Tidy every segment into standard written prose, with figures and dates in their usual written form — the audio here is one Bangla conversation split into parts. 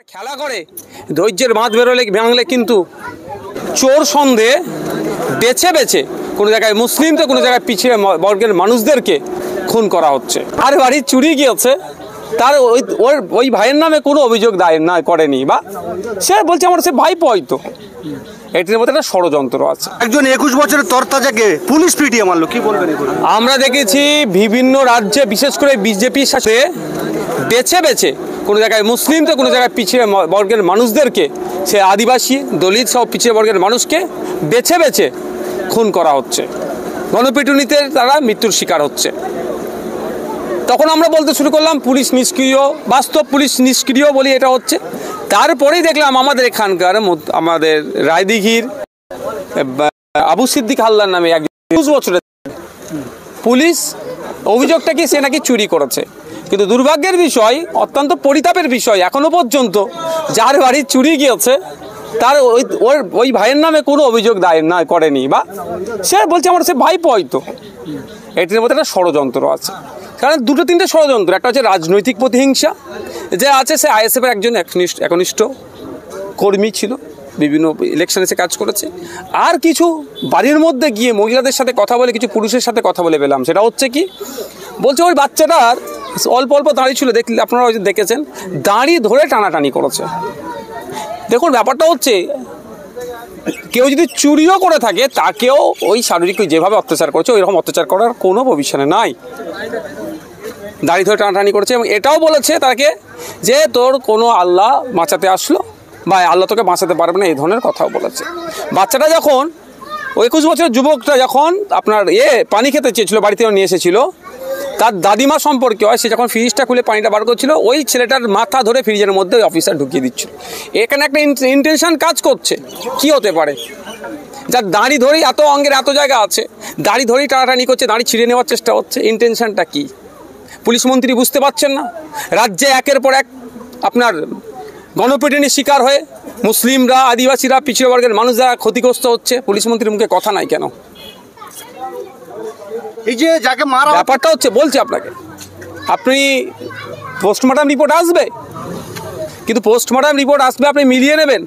খেলা করে ধৈর্যের বাঁধ বেরোলে ভাঙলে কিন্তু চোর সন্দেহে বেছে বেছে কোনো জায়গায় মুসলিম তো কোনো জায়গায় পিছিয়ে বর্গের মানুষদেরকে খুন করা হচ্ছে। আর বাড়ি চুরি গিয়েছে, তার ওই ভাইয়ের নামে কোনো অভিযোগ দায়ের না করেনি, বা সে বলছে আমার সে ভাইপো হয়তো। এটির মধ্যে একটা ষড়যন্ত্র আছে। একজন 21 বছরের তরতাজাকে পুলিশ পিটিয়ে মারলো, কি বলবেন? আমরা দেখেছি বিভিন্ন রাজ্যে, বিশেষ করে বিজেপির সাথে বেছে বেছে কোনো জায়গায় মুসলিম তো কোনো জায়গায় পিছিয়ে বর্গের মানুষদেরকে, সে আদিবাসী দলিত সব পিছিয়ে বর্গের মানুষকে বেছে বেছে খুন করা হচ্ছে। গণপিটুনিতে তারা মৃত্যুর শিকার হচ্ছে। তখন আমরা বলতে শুরু করলাম পুলিশ নিষ্ক্রিয়, বাস্তব পুলিশ নিষ্ক্রিয় বলি এটা হচ্ছে। তারপরেই দেখলাম আমাদের এখানকার আমাদের রায়দিঘির আবু সিদ্দিক হালদার নামে এক 20 বছরের পুলিশ অভিযোগটা কি সে নাকি চুরি করেছে। কিন্তু দুর্ভাগ্যের বিষয়, অত্যন্ত পরিতাপের বিষয়, এখনো পর্যন্ত যার বাড়ি চুরি গিয়েছে তার ওই ভাইয়ের নামে কোনো অভিযোগ দায়ের না করেনি, বা সে বলছে আমার সে ভাইপো হয়তো। এটির মধ্যে একটা ষড়যন্ত্র আছে। কারণ দুটো তিনটে ষড়যন্ত্র, একটা হচ্ছে রাজনৈতিক প্রতিহিংসা, যে আছে সে আইএসএফের একজন একনিষ্ঠ কর্মী ছিল, বিভিন্ন ইলেকশনে সে কাজ করেছে। আর কিছু বাড়ির মধ্যে গিয়ে মহিলাদের সাথে কথা বলে, কিছু পুরুষের সাথে কথা বলে পেলাম, সেটা হচ্ছে কি বলছে ওই বাচ্চাটার অল্প অল্প দাঁড়ি ছিল, দেখলে আপনারা হয়তো দেখেছেন, দাঁড়ি ধরে টানাটানি করেছে। দেখুন ব্যাপারটা হচ্ছে কেউ যদি চুরিও করে থাকে তাকেও ওই শারীরিক যেভাবে অত্যাচার করেছে ওই রকম অত্যাচার করার কোনো প্রভিশনে নাই। দাড়ি ধরে টানাটানি করেছে এবং এটাও বলেছে তাকে যে তোর কোনো আল্লাহ বাঁচাতে আসলো বা আল্লাহ তোকে বাঁচাতে পারবে না, এই ধরনের কথাও বলেছে। বাচ্চাটা যখন 21 বছরের যুবকটা যখন আপনার পানি খেতে চেয়েছিল, বাড়িতে নিয়ে এসেছিল, তার দাদিমা সম্পর্কে হয়, সে যখন ফ্রিজটা খুলে পানিটা বার করছিল ওই ছেলেটার মাথা ধরে ফ্রিজের মধ্যে ওই অফিসার ঢুকিয়ে দিচ্ছিল। এখানে একটা ইন্টেনশন কাজ করছে। কি হতে পারে? যার দাড়ি ধরেই এত অঙ্গের এত জায়গা আছে, দাড়ি ধরেই টানাটানি করছে, দাড়ি ছিঁড়ে নেওয়ার চেষ্টা হচ্ছে, ইন্টেনশনটা কি পুলিশ মন্ত্রী বুঝতে পারছেন না? রাজ্যে একের পর এক আপনার গণপিটুনির শিকার হয়ে মুসলিমরা, আদিবাসীরা, পিছিয়ে বর্গের মানুষরা ক্ষতিগ্রস্ত হচ্ছে, পুলিশ মন্ত্রীর মুখে কথা নাই কেন? এই যে যাকে মারা, ব্যাপারটা হচ্ছে বলছি আপনাকে, আপনি পোস্টমর্টম রিপোর্ট আসবে, কিন্তু পোস্টমর্টম রিপোর্ট আসবে আপনি মিলিয়ে নেবেন।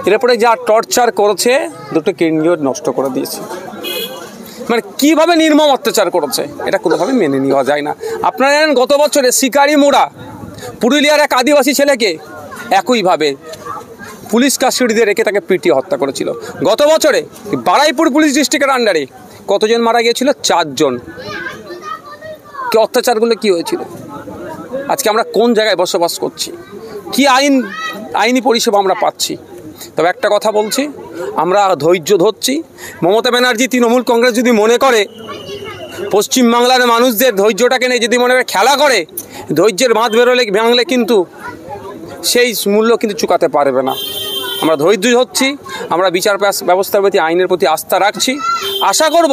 এরপরে যা টর্চার করেছে, দুটো কিডনিও নষ্ট করে দিয়েছে। মানে কীভাবে নির্মম অত্যাচার করেছে এটা কোনোভাবে মেনে নেওয়া যায় না। আপনারা জানেন গত বছরে শিকারি মোড়া পুরুলিয়ার এক আদিবাসী ছেলেকে একইভাবে পুলিশ কাস্টডিতে রেখে তাকে পিটিয়ে হত্যা করেছিল। গত বছরে বারুইপুর পুলিশ ডিস্ট্রিক্টের আন্ডারে কতজন মারা গিয়েছিল? 4 জন। কি অত্যাচারগুলো কি হয়েছিল? আজকে আমরা কোন জায়গায় বসবাস করছি? কি আইনি পরিষেবা আমরা পাচ্ছি? তবে একটা কথা বলছি, আমরা ধৈর্য ধরছি। মমতা ব্যানার্জি, তৃণমূল কংগ্রেস যদি মনে করে পশ্চিমবাংলার মানুষদের ধৈর্যটাকে নিয়ে যদি মনে করে খেলা করে, ধৈর্যের বাঁধ বেরোলে ভাঙলে কিন্তু সেই মূল্য কিন্তু চুকাতে পারবে না। আমরা ধৈর্য হচ্ছি, আমরা বিচার ব্যবস্থার প্রতি, আইনের প্রতি আস্থা রাখছি। আশা করব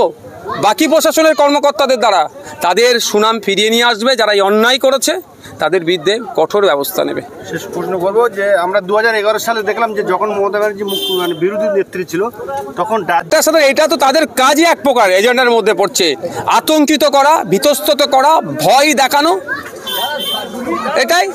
বাকি প্রশাসনের কর্মকর্তাদের দ্বারা তাদের সুনাম ফিরিয়ে নিয়ে আসবে, যারা এই অন্যায় করেছে তাদের বিরুদ্ধে কঠোর ব্যবস্থা নেবে। শেষ প্রশ্ন করবো যে আমরা 2011 সালে দেখলাম যে যখন মমতা ব্যানার্জি বিরোধী নেত্রী ছিল তখন সাথে এটা তো তাদের কাজই এক প্রকার এজেন্ডার মধ্যে পড়ছে, আতঙ্কিত করা, ভীতস্তত করা, ভয় দেখানো, এটাই।